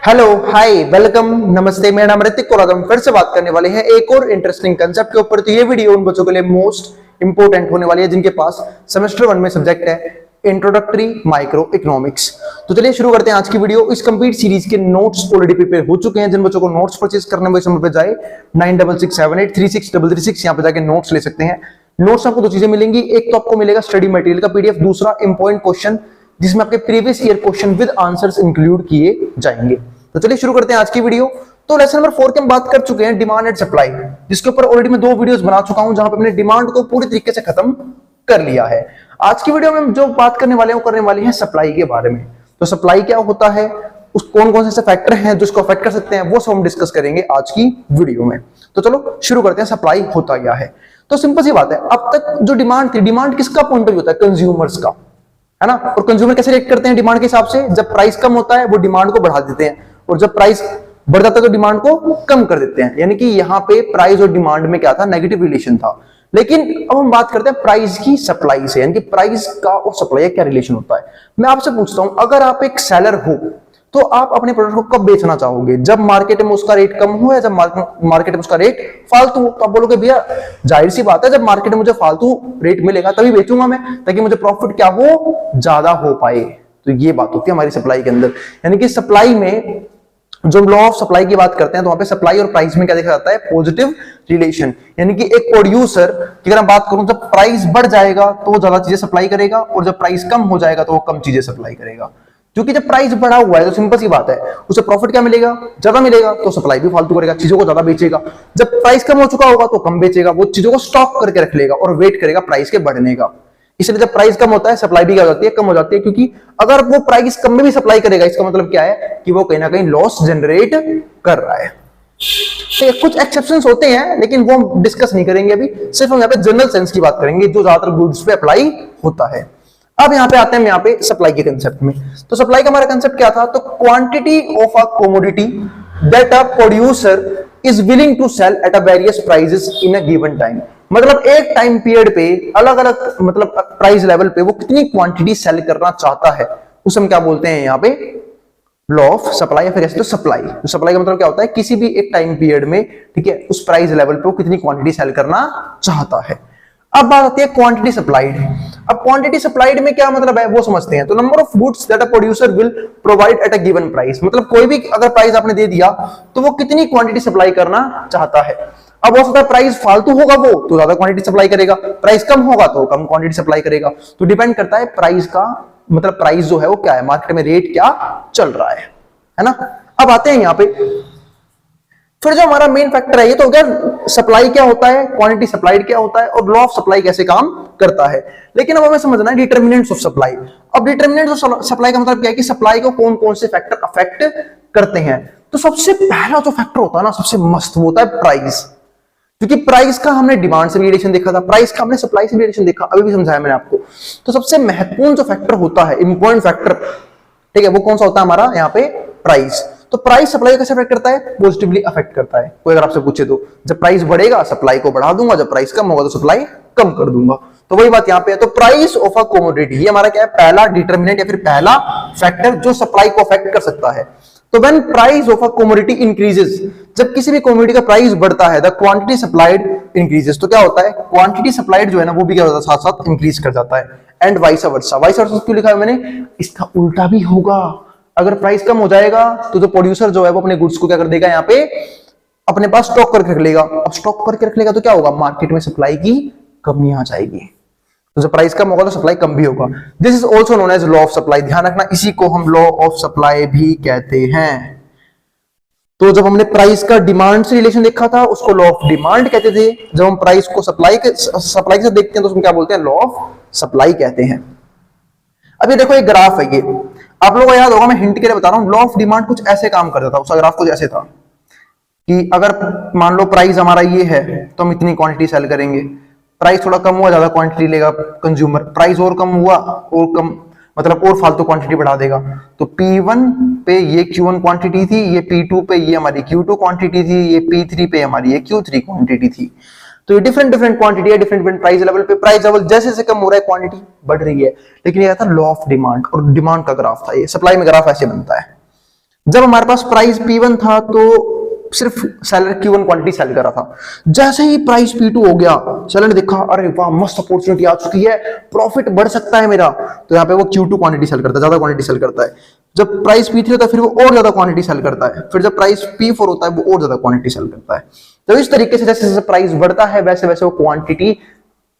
Hello hi welcome नमस्ते। मेरा नाम ऋतिक और आज हम फिर से बात करने वाले हैं एक और इंटरेस्टिंग कंसेप्ट के ऊपर। तो ये वीडियो उन बच्चों के लिए मोस्ट इंपोर्टेंट होने वाली है जिनके पास सेमेस्टर 1 में सब्जेक्ट है इंट्रोडक्टरी माइक्रो इकोनॉमिक्स। तो चलिए शुरू करते हैं आज की वीडियो। इस कंप्लीट सीरीज के नोट्स ऑलरेडी प्रिपेयर हो चुके हैं। जिन बच्चों को नोट्स परचेज करने में इस नंबर पे जाए 9667836333 यहाँ पे जाके नोट्स ले सकते हैं। नोट्स आपको दो चीजें मिलेंगी, एक तो आपको मिलेगा स्टडी मटेरियल का पीडीएफ, दूसरा इंपॉर्टेंट क्वेश्चन जिसमें आपके previous year question with answers include किए जाएंगे। तो चलिए शुरू करते हैं आज की वीडियो। तो लेसन नंबर 4 के हम बात कर चुके हैं डिमांड एंड सप्लाई, जिसके ऊपर ऑलरेडी मैं 2 वीडियोस बना चुका हूं जहां पे मैंने डिमांड को पूरी तरीके से खत्म कर लिया है। आज की वीडियो में जो बात करने वाले हैं वो करने वाले हैं सप्लाई के बारे में। तो सप्लाई क्या होता है, उस कौन कौन से फैक्टर हैं जो इसको अफेक्ट कर सकते हैं, वो सब हम डिस्कस करेंगे आज की वीडियो में। तो चलो शुरू करते हैं। सप्लाई होता क्या है? तो सिंपल सी बात है, अब तक जो डिमांड थी, डिमांड किसका पॉइंट ऑफ व्यू होता है? कंज्यूमर्स का, है ना। और कंज्यूमर कैसे रिएक्ट करते हैं डिमांड के हिसाब से? जब प्राइस कम होता है वो डिमांड को बढ़ा देते हैं, और जब प्राइस बढ़ जाता है तो डिमांड को कम कर देते हैं। यानी कि यहां पे प्राइस और डिमांड में क्या था? नेगेटिव रिलेशन था। लेकिन अब हम बात करते हैं प्राइस की सप्लाई से, यानी कि प्राइस का और सप्लाई का क्या रिलेशन होता है। मैं आपसे पूछता हूं, अगर आप एक सेलर हो तो आप अपने प्रोडक्ट को कब बेचना चाहोगे? जब मार्केट में उसका रेट कम हो या जब मार्केट में उसका रेट फालतू हो? तो आप बोलोगे भैया जाहिर सी बात है जब मार्केट में मुझे फालतू रेट मिलेगा तभी बेचूंगा मैं, ताकि मुझे प्रॉफिट क्या हो, ज्यादा हो पाए। तो ये बात होती है हमारी सप्लाई के अंदर। यानी कि सप्लाई में जो लॉ ऑफ सप्लाई की बात करते हैं तो वहां पे सप्लाई और प्राइस में क्या देखा जाता है? Positive relation. यानी कि एक प्रोड्यूसर की अगर मैं बात करूं, जब प्राइस बढ़ जाएगा तो वो ज्यादा चीजें सप्लाई करेगा, और जब प्राइस कम हो जाएगा तो वो कम चीजें सप्लाई करेगा। क्योंकि जब प्राइस बढ़ा हुआ है तो सिंपल सी बात है, उसे प्रॉफिट क्या मिलेगा? ज्यादा मिलेगा, तो सप्लाई भी फालतू करेगा, चीजों को ज्यादा बेचेगा। जब प्राइस कम हो चुका होगा तो कम बेचेगा, वो चीजों को स्टॉक करके रख लेगा और वेट करेगा प्राइस के बढ़ने का। इसलिए जब प्राइस कम होता है सप्लाई भी क्या हो जाती है? कम हो जाती है। क्योंकि अगर वो प्राइस कम में भी सप्लाई करेगा, इसका मतलब क्या है कि वो कहीं ना कहीं लॉस जनरेट कर रहा है। तो कुछ एक्सेप्शंस होते हैं लेकिन वो हम डिस्कस नहीं करेंगे अभी, सिर्फ हम यहाँ पे जनरल सेंस की बात करेंगे जो ज्यादातर गुड्स पे अप्लाई होता है। अब यहाँ पे आते हैं यहाँ पे सप्लाई के कंसेप्ट में। तो सप्लाई का हमारा कंसेप्ट क्या था? तो quantity of a commodity that a producer is willing to sell at a various prices in a given time. मतलब एक टाइम पीरियड पे अलग अलग मतलब प्राइस लेवल पे वो कितनी क्वांटिटी सेल करना चाहता है, उसे हम क्या बोलते हैं यहाँ पे? लॉ ऑफ सप्लाई, या फिर ऐसे तो सप्लाई। तो सप्लाई का मतलब क्या होता है? किसी भी एक टाइम पीरियड में, ठीक है, उस प्राइस लेवल पे वो कितनी क्वांटिटी सेल करना चाहता है। अब बात आती है क्वांटिटी सप्लाइड। अब क्वांटिटी सप्लाइड में क्या मतलब है वो समझते हैं। तो number of goods that a producer will provide at a given price, मतलब कोई भी अगर प्राइस आपने दे दिया तो वो कितनी क्वांटिटी सप्लाई करना चाहता है। अब हो सकता है प्राइस फालतू होगा वो तो ज्यादा क्वांटिटी सप्लाई करेगा, प्राइस कम होगा तो कम क्वांटिटी सप्लाई करेगा। तो डिपेंड करता है प्राइस का, मतलब प्राइस जो है वो क्या है, मार्केट में रेट क्या चल रहा है ना। अब आते हैं यहाँ पे, फिर जो हमारा मेन फैक्टर है, ये तो हो गया सप्लाई क्या होता है, क्वांटिटी सप्लाइड क्या होता है, और लॉ ऑफ सप्लाई कैसे काम करता है। लेकिन अब हमें समझना है डिटर्मिनेंट्स ऑफ सप्लाई। अब डिटर्मिनेंट्स ऑफ सप्लाई का मतलब क्या है कि सप्लाई को कौन कौन से फैक्टर अफेक्ट करते हैं। तो सबसे पहला जो फैक्टर होता है ना, सबसे मस्त, वो होता है प्राइस। क्योंकि प्राइस का हमने डिमांड से भी रिलेशन देखा था, प्राइस का हमने सप्लाई से भी रिलेशन देखा, अभी भी समझाया मैंने आपको। तो सबसे महत्वपूर्ण जो फैक्टर होता है, इंपॉर्टेंट फैक्टर, ठीक है, वो कौन सा होता है हमारा यहाँ पे? प्राइस। तो प्राइस सप्लाई कैसे अफेक्ट करता है? पॉजिटिवली अफेक्ट करता है। कोई अगर आपसे पूछे तो जब प्राइस बढ़ेगा सप्लाई को बढ़ा दूंगा, जब प्राइस कम होगा तो सप्लाई कम कर दूंगा। तो वही बात यहाँ पे है। तो प्राइस ऑफ अ कमोडिटी, ये हमारा क्या है? पहला डिटर्मिनेंट या फिर पहला फैक्टर जो सप्लाई को अफेक्ट कर सकता है। तो when price of a commodity increases, जब किसी भी कमोडिटी का प्राइस बढ़ता है, द क्वांटिटी सप्लाइड इंक्रीजेस। तो क्या होता है? क्वांटिटी सप्लाइड जो है ना वो भी क्या होता है? साथ साथ इंक्रीज कर जाता है। And vice versa. Vice versa क्यों लिखा है मैंने? इसका उल्टा भी होगा। अगर प्राइस कम हो जाएगा तो जो प्रोड्यूसर जो है वो अपने गुड्स को क्या कर देगा? यहाँ पे अपने पास स्टॉक करके रख लेगा, और स्टॉक करके रख लेगा तो क्या होगा? मार्केट में सप्लाई की कमी आ जाएगी। तो जब प्राइस कम होगा तो सप्लाई कम भी होगा। This is also known as law of supply. ध्यान रखना, इसी को हम लॉ ऑफ सप्लाई भी कहते हैं। तो जब हमने प्राइस का डिमांड से रिलेशन देखा था उसको लॉ ऑफ डिमांड कहते थे। जब हम प्राइस को सप्लाई के साथ देखते हैं तो उसको क्या बोलते हैं? लॉ ऑफ सप्लाई कहते हैं। अभी देखो एक ग्राफ है, ये आप लोगों को याद होगा, मैं हिंट के लिए बता रहा हूं। लॉ ऑफ डिमांड कुछ ऐसे काम करता था। उसका ग्राफ कुछ ऐसे था कि अगर मान लो प्राइस हमारा ये है तो हम इतनी क्वांटिटी सेल करेंगे, प्राइस थोड़ा कम हुआ ज्यादा क्वांटिटी लेगा कंज्यूमर, प्राइस और कम हुआ और कम मतलब और फालतू क्वांटिटी बढ़ा देगा। तो P1 पे ये Q1 क्वांटिटी थी, ये P2 पे ये हमारी Q2 क्वांटिटी थी, ये P3 पे हमारी ये Q3 क्वांटिटी थी। तो ये डिफरेंट क्वांटिटी है, डिफरेंट प्राइस लेवल पे। प्राइस लेवल जैसे जैसे कम हो रहा है क्वांटिटी बढ़ रही है। लेकिन ये था लॉ ऑफ डिमांड, और डिमांड का ग्राफ था ये। सप्लाई में ग्राफ ऐसे बनता है। जब हमारे पास प्राइस P1 था तो सिर्फ सेलर Q1 क्वांटिटी सेल कर रहा था। जैसे ही प्राइस P2 हो गया, सेलर ने देखा अरे वाह मस्त अपॉर्चुनिटी आ चुकी है, प्रॉफिट बढ़ सकता है मेरा, तो यहाँ पे वो Q2 क्वांटिटी सेल करता है, ज्यादा क्वांटिटी सेल करता है। जब प्राइस P3 होता है फिर वो और ज्यादा क्वांटिटी सेल करता है। फिर जब प्राइस P4 होता है वो और ज्यादा क्वांटिटी सेल करता है। तो इस तरीके से जैसे जैसे प्राइस बढ़ता है वैसे वैसे वो क्वांटिटी,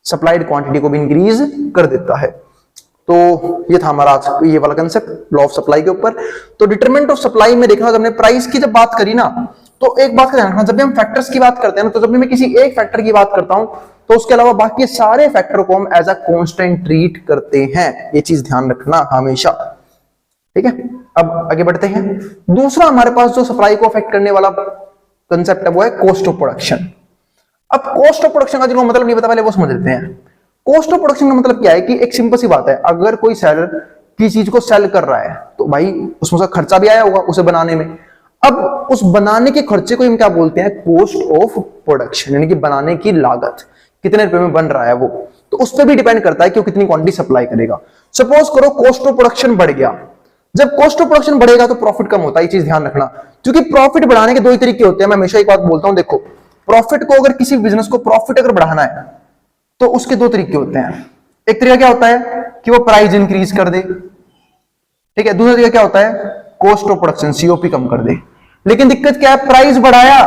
सप्लाइड क्वांटिटी को भी इंक्रीज कर देता है। तो ये था हमारा आज ये वाला कंसेप्ट लॉ ऑफ सप्लाई के ऊपर। तो डिटरमिनेंट ऑफ सप्लाई में देखना, हमने प्राइस की जब बात करी ना, तो एक बात का ध्यान रखना, जब भी हम फैक्टर्स की बात करते हैं ना, तो जब भी मैं किसी एक फैक्टर की बात करता हूं तो उसके अलावा बाकी सारे फैक्टर को हम एज अ कांस्टेंट ट्रीट करते हैं। ये चीज ध्यान रखना हमेशा, ठीक है। अब आगे बढ़ते हैं। दूसरा हमारे पास जो सप्लाई को अफेक्ट करने वाला कंसेप्ट है वो है कॉस्ट ऑफ प्रोडक्शन। अब कॉस्ट ऑफ प्रोडक्शन का जिनको मतलब नहीं पता पहले वो समझ लेते हैं। कॉस्ट ऑफ प्रोडक्शन का मतलब क्या है कि एक सिंपल सी बात है, अगर कोई सेलर किसी चीज को सेल कर रहा है तो भाई उसमें से खर्चा भी आया होगा उसे बनाने में। अब उस बनाने के खर्चे को हम क्या बोलते हैं, कॉस्ट ऑफ प्रोडक्शन, यानी कि बनाने की लागत, कितने रुपए में बन रहा है वो, तो उस पर भी डिपेंड करता है कि वो कितनी क्वांटिटी सप्लाई करेगा। सपोज करो कॉस्ट ऑफ प्रोडक्शन बढ़ गया, जब कॉस्ट ऑफ प्रोडक्शन बढ़ेगा तो प्रॉफिट कम होता है, ये चीज ध्यान रखना। क्योंकि प्रॉफिट बढ़ाने के दो ही तरीके होते हैं, मैं हमेशा एक बात बोलता हूं, देखो प्रॉफिट को, अगर किसी बिजनेस को प्रॉफिट अगर बढ़ाना है तो उसके दो तरीके होते हैं। एक तरीका क्या होता है कि वो प्राइस इंक्रीज कर दे, ठीक है। दूसरा तरीका क्या होता है, कॉस्ट ऑफ प्रोडक्शन सीओपी कम कर दे। लेकिन दिक्कत क्या है, प्राइस बढ़ाया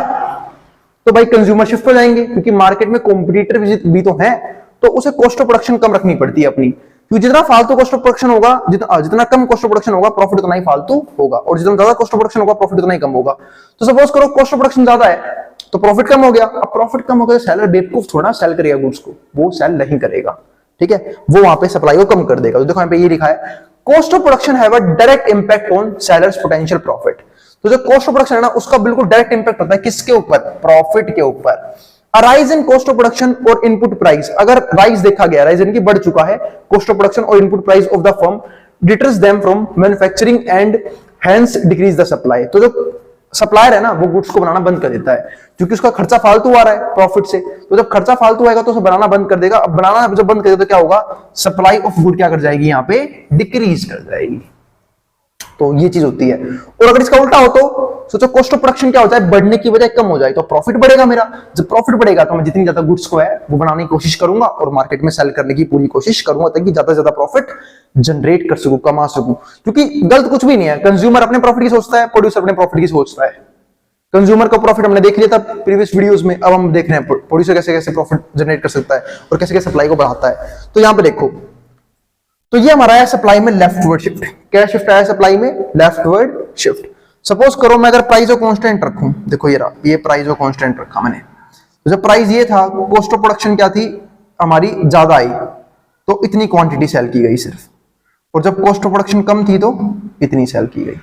तो भाई कंज्यूमर शिफ्ट हो जाएंगे, क्योंकि मार्केट में कॉम्पिटिटर भी तो है, तो उसे कॉस्ट ऑफ प्रोडक्शन कम रखनी पड़ती है अपनी। क्योंकि जितना फालतू कॉस्ट ऑफ प्रोडक्शन होगा, जितना कम कॉस्ट ऑफ प्रोडक्शन होगा प्रॉफिट उतना ही फालतू होगा, और जितना ज्यादा कॉस्ट ऑफ प्रोडक्शन होगा प्रॉफिट उतना ही कम होगा। तो सपोज करो कॉस्ट ऑफ प्रोडक्शन ज्यादा है तो प्रॉफिट कम हो गया। अब प्रॉफिट कम हो गया तो सेलर बेवकूफ थोड़ा सेल करेगा गुड्स को, वो सेल नहीं करेगा, ठीक है, वो वहां पे सप्लाई को कम कर देगा। तो देखो यहाँ पे ये लिखा है, cost of production have a direct impact on sellers potential profit. तो जो कॉस्ट ऑफ प्रोडक्शन है ना, उसका बिल्कुल डायरेक्ट इंपैक्ट होता है किसके ऊपर, प्रॉफिट के ऊपर। Rise in cost of production और इनपुट प्राइस, अगर राइज देखा गया, राइज यानी कि बढ़ चुका है कॉस्ट ऑफ प्रोडक्शन और input price of the firm, deters them from manufacturing and hence decrease the supply. तो जो सप्लायर है ना वो गुड्स को बनाना बंद कर देता है, क्योंकि उसका खर्चा फालतू आ रहा है प्रॉफिट से। तो जब खर्चा फालतू आएगा तो उसे बनाना बंद कर देगा। अब बनाना जब बंद कर देगा तो क्या होगा, सप्लाई ऑफ गुड क्या कर जाएगी, यहाँ पे डिक्रीज कर जाएगी। तो ये चीज होती है। और अगर इसका उल्टा हो तो सोचो कॉस्ट ऑफ प्रोडक्शन क्या होता है, बढ़ने की बजाय कम हो जाए तो प्रॉफिट बढ़ेगा मेरा। जब प्रॉफिट बढ़ेगा तो मैं जितनी ज्यादा गुड्स को है वो बनाने की कोशिश करूंगा और मार्केट में सेल करने की पूरी कोशिश करूंगा, ताकि ज्यादा से ज्यादा प्रॉफिट जनरेट कर सकूं, कमा सकूं। क्योंकि गलत कुछ भी नहीं है, कंज्यूमर अपने प्रॉफिट की सोचता है, प्रोड्यूसर अपने प्रॉफिट की सोचता है। कंज्यूमर का प्रॉफिट हमने देख लिया था प्रीवियस वीडियोस में, अब हम देख रहे हैं प्रोड्यूसर कैसे कैसे प्रॉफिट जनरेट कर सकता है और कैसे कैसे सप्लाई को बढ़ाता है। तो यहां पे देखो, तो ये हमारा है सप्लाई में लेफ्टवर्ड शिफ्ट। क्या शिफ्ट आया सप्लाई में, लेफ्टवर्ड शिफ्ट। सपोज करो मैं अगर प्राइस को कांस्टेंट रखूं, देखो ये रहा, ये प्राइस को कांस्टेंट रखा मैंने, तो जब प्राइस ये था, कॉस्ट ऑफ प्रोडक्शन क्या थी हमारी, ज्यादा आई तो इतनी क्वांटिटी सेल की गई सिर्फ, और जब कॉस्ट ऑफ प्रोडक्शन कम थी तो इतनी सेल की गई।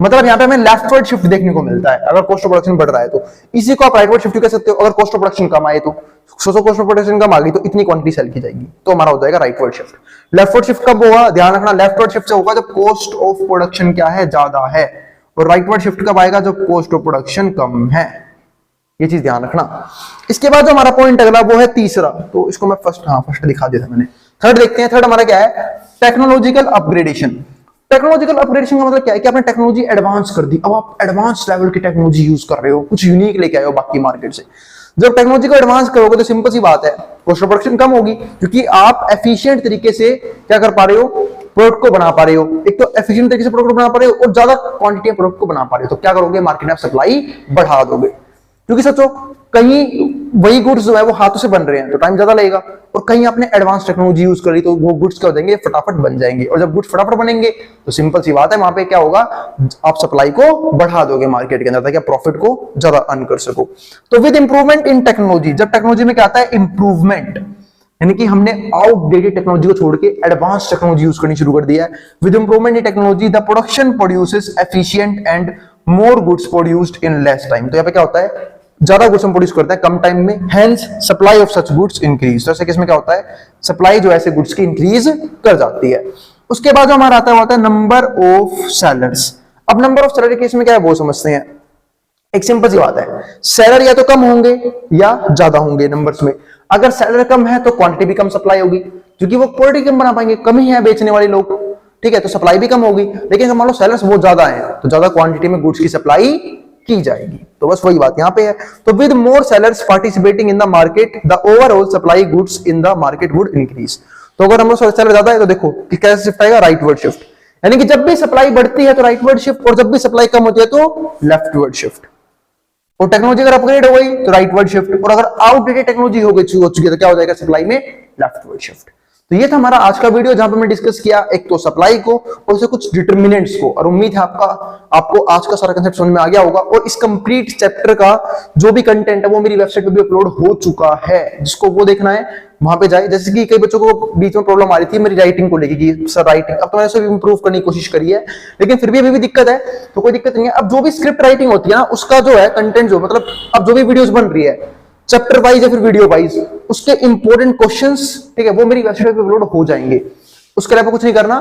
मतलब यहाँ पे हमें लेफ्टवर्ड शिफ्ट देखने को मिलता है अगर कॉस्ट ऑफ प्रोडक्शन बढ़ रहा है तो। इसी को आप राइटवर्ड शिफ्ट कह सकते हो, अगर कॉस्ट ऑफ प्रोडक्शन कम आए तो, सोचो कॉस्ट ऑफ प्रोडक्शन कम आ गई तो इतनी क्वांटिटी सेल की जाएगी, तो हमारा हो जाएगा राइटवर्ड शिफ्ट। लेफ्टवर्ड शिफ्ट कब होगा, ध्यान रखना, लेफ्टवर्ड शिफ्ट से होगा जब कॉस्ट ऑफ प्रोडक्शन क्या है, ज्यादा है, और राइटवर्ड शिफ्ट कब आएगा, जब कॉस्ट ऑफ प्रोडक्शन कम है। ये चीज ध्यान रखना। इसके बाद जो हमारा पॉइंट अगला वो है तीसरा, तो इसको मैं फर्स्ट दिखा दिया था मैंने। थर्ड देखते हैं, थर्ड हमारा क्या है, टेक्नोलॉजिकल अपग्रेडेशन। टेक्नोलॉजिकल अपग्रेडेशन का मतलब क्या है कि आपने टेक्नोलॉजी एडवांस कर दी, अब आप एडवांस लेवल की टेक्नोलॉजी यूज कर रहे हो, कुछ यूनिक लेके आए हो बाकी मार्केट से। जब टेक्नोलॉजी को एडवांस करोगे तो सिंपल सी बात है, कॉस्ट ऑफ प्रोडक्शन कम होगी, क्योंकि आप एफिशिएंट तरीके से क्या कर पा रहे हो, प्रोडक्ट को बना पा रहे हो। एक तो एफिशिएंट तरीके से प्रोडक्ट बना पा रहे हो और ज्यादा क्वांटिटी में प्रोडक्ट को बना पा रहे हो, तो क्या करोगे, मार्केट में आप सप्लाई बढ़ा दोगे। क्योंकि सोचो कहीं वही गुड्स जो है वो हाथों से बन रहे हैं तो टाइम ज्यादा लगेगा, और कहीं आपने एडवांस टेक्नोलॉजी यूज करी तो वो गुड्स क्या हो जाएंगे, फटाफट बन जाएंगे। और जब गुड्स फटाफट बनेंगे तो सिंपल सी बात है, वहां पे क्या होगा, आप सप्लाई को बढ़ा दोगे मार्केट के अंदर, ताकि आप प्रॉफिट को ज्यादा अर्न कर सको। तो विद इंप्रूवमेंट इन टेक्नोलॉजी, जब टेक्नोलॉजी में क्या आता है, इंप्रूवमेंट, यानी कि हमने आउटडेटेड टेक्नोलॉजी को छोड़ के एडवांस टेक्नोलॉजी यूज करनी शुरू कर दिया है। With improvement in technology the production produces efficient and more goods produced in less time. तो यहाँ पे क्या होता है, ज्यादा गुड्स हम प्रोड्यूस करते हैं कम टाइम में, hence supply of such goods increase. तो ऐसे केस में क्या होता है, सप्लाई जो ऐसे गुड्स की इंक्रीज कर जाती है। उसके बाद जो हमारा आता है वो आता है नंबर ऑफ सेलर्स। अब नंबर ऑफ सेलर के केस में क्या है वो समझते हैं। एक सिंपल सी बात है, सेलर या तो कम होंगे या ज्यादा होंगे नंबर्स में। अगर सेलर कम है तो क्वांटिटी भी कम सप्लाई होगी, क्योंकि वो क्वालिटी कम बना पाएंगे, कम ही है बेचने वाले लोग। ठीक है, तो सप्लाई भी कम होगी, लेकिन मान लो सेलर्स बहुत ज्यादा हैं तो ज्यादा क्वांटिटी में गुड्स की सप्लाई की जाएगी। तो बस वही बात यहाँ पे है। तो with more sellers participating in the market the overall supply goods in the market would increase. तो अगर हम लोग सेलर ज्यादा है तो देखो कि कैसे शिफ्ट आएगा, राइटवर्ड शिफ्ट, यानी कि जब भी सप्लाई बढ़ती है तो राइटवर्ड शिफ्ट, और जब भी सप्लाई कम होती है तो लेफ्टवर्ड शिफ्ट। और टेक्नोलॉजी अगर अपग्रेड हो गई तो राइटवर्ड शिफ्ट, और अगर आउटडेटेड टेक्नोलॉजी हो चुकी है तो क्या हो जाएगा सप्लाई में, लेफ्टवर्ड शिफ्ट। तो ये था हमारा आज का वीडियो जहां पे मैं डिस्कस किया एक तो सप्लाई को और उससे कुछ डिटर्मिनेंट्स को, और उम्मीद है आपको आज का सारा कंसेप्ट समझ में आ गया होगा। और इस कंप्लीट चैप्टर का जो भी कंटेंट है वो मेरी वेबसाइट पे भी अपलोड हो चुका है, जिसको वो देखना है वहां पे जाए। जैसे कि कई बच्चों को बीच में प्रॉब्लम आ रही थी मेरी राइटिंग को लेके कि सर राइटिंग, अब तो मैंने सब इंप्रूव करने की कोशिश करी है, लेकिन फिर भी अभी भी दिक्कत है, तो कोई दिक्कत नहीं है। अब जो भी स्क्रिप्ट राइटिंग होती है ना उसका जो है कंटेंट, जो मतलब अब जो भी वीडियोस बन रही है चैप्टर वाइज या फिर वीडियो वाइज, उसके इंपॉर्टेंट क्वेश्चंस, ठीक है, वो मेरी वेबसाइट पे अपलोड हो जाएंगे। उसके अलावा कुछ नहीं करना,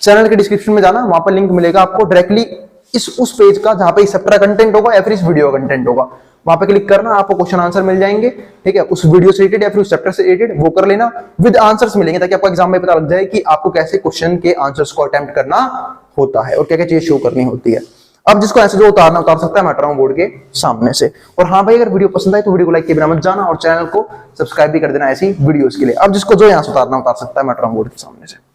चैनल के डिस्क्रिप्शन में जाना, वहां पर लिंक मिलेगा आपको डायरेक्टली उस पेज का जहां पे इस चैप्टर का कंटेंट होगा या फिर इस वीडियो का कंटेंट होगा, वहां पे क्लिक करना, आपको क्वेश्चन आंसर मिल जाएंगे, ठीक है, उस वीडियो से रिलेटेड या फिर उस चैप्टर से रिलेटेड, वो कर लेना, विद आंसर्स मिलेंगे, ताकि आपको एग्जाम में पता लग जाए कि आपको कैसे क्वेश्चन के आंसर्स को अटेम्प्ट करना होता है और क्या क्या चीज शो करनी होती है। अब जिसको ऐसे जो उतारना उतार सकता है, मैं हूं बोर्ड के सामने से। और हाँ भाई, अगर वीडियो पसंद आए तो वीडियो को लाइक किए बिना मत जाना और चैनल को सब्सक्राइब भी कर देना ऐसी वीडियोस के लिए। अब जिसको जो यहां से उतारना उतार सकता है, मैं हूं बोर्ड के सामने से।